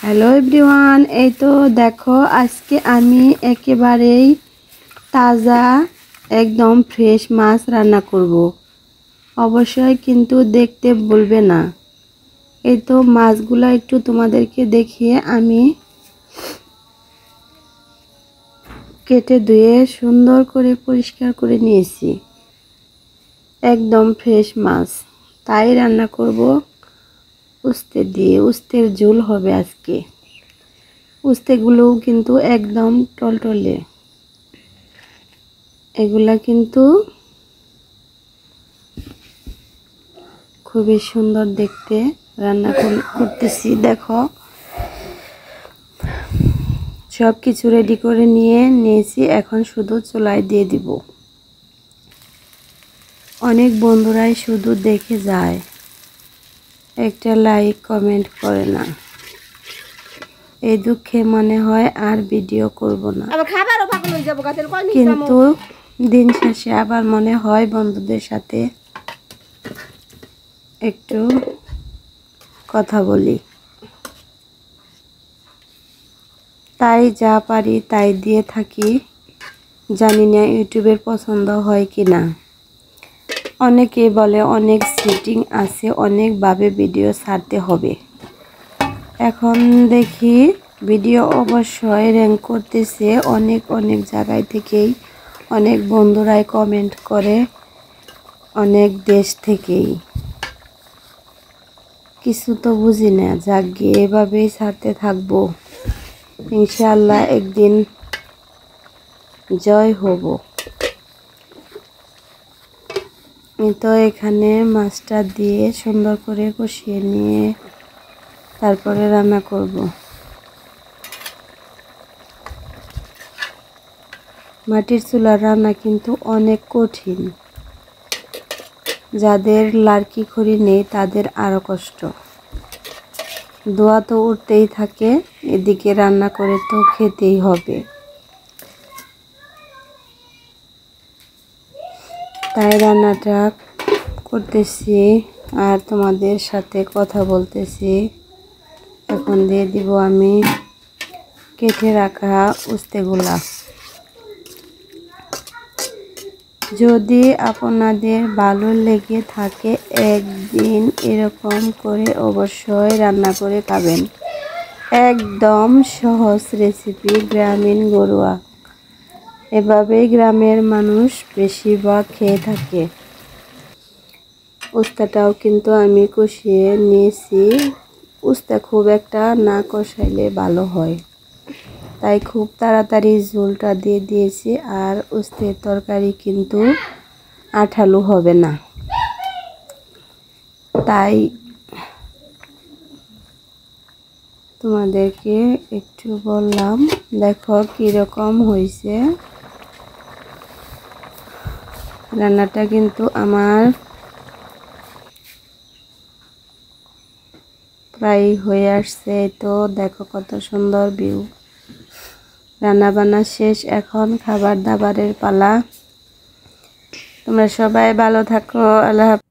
Hello everyone, এই তো দেখো আজকে আমি একেবারেই তাজা একদম ফ্রেশ মাছ রান্না করব। অবশ্যই কিন্তু দেখতে ভুলবে না। এই তো মাছগুলো একটু তোমাদেরকে দেখিয়ে আমি কেটে ধুয়ে সুন্দর করে পরিষ্কার করে নিয়েছি। একদম ফ্রেশ মাছ, তাই রান্না করব উস্তে দিয়ে। উস্তের ঝোল হবে আজকে। উস্তেগুলোও কিন্তু একদম টলটলে, এগুলা কিন্তু খুবই সুন্দর দেখতে। রান্না করতেছি, দেখো সব কিছু রেডি করে নিয়েছি। এখন শুধু চুলায় দিয়ে দিব। অনেক বন্ধুরাই শুধু দেখে যায়, একটা লাইক কমেন্ট করে না। এই দুঃখে মনে হয় আর ভিডিও করব না, কিন্তু দিন শেষে আবার মনে হয় বন্ধুদের সাথে একটু কথা বলি। তাই যা পারি তাই দিয়ে থাকি। জানি না ইউটিউবের পছন্দ হয় কি না। অনেকে বলে অনেক সেটিং আছে, অনেকভাবে ভিডিও ছাড়তে হবে। এখন দেখি ভিডিও অবশ্যই র্যাঙ্ক করতেছে অনেক জায়গায় থেকেই। অনেক বন্ধুরাই কমেন্ট করে, অনেক দেশ থেকেই। কিছু তো বুঝি না, যাক গিয়ে এভাবেই ছাড়তে থাকবো। ইনশাআল্লাহ একদিন জয় হব। তো এখানে মাছটা দিয়ে সুন্দর করে কষিয়ে নিয়ে তারপরে রান্না করব। মাটির চুলার রান্না কিন্তু অনেক কঠিন। যাদের লার্কি খড়ি নেই তাদের আরো কষ্ট। ধোঁয়া তো উঠতেই থাকে, এদিকে রান্না করে তো খেতেই হবে। তাই রান্নাটা করতেছি আর তোমাদের সাথে কথা বলতেছি। এখন দিয়ে দিব আমি কেটে রাখা উস্তেগুলা। যদি আপনাদের ভালো লেগে থাকে একদিন এরকম করে অবশ্যই রান্না করে খাবেন। একদম সহজ রেসিপি, গ্রামীণ ঘরোয়া। এভাবেই গ্রামের মানুষ বেশিরভাগ খেয়ে থাকে। উস্তাটাও কিন্তু আমি কষিয়ে নিয়েছি। উস্তা খুব একটা না কষাইলে ভালো হয়, তাই খুব তাড়াতাড়ি ঝোলটা দিয়ে দিয়েছি। আর উস্তের তরকারি কিন্তু আঠালো হবে না, তাই তোমাদেরকে একটু বললাম। দেখো কীরকম হয়েছে রান্নাটা, কিন্তু আমার প্রায় হয়ে আসছে। তো দেখো কত সুন্দর ভিউ। রান্না বান্না শেষ, এখন খাবার দাবারের পালা। তোমরা সবাই ভালো থাকো। আল্লাহ হাফেজ।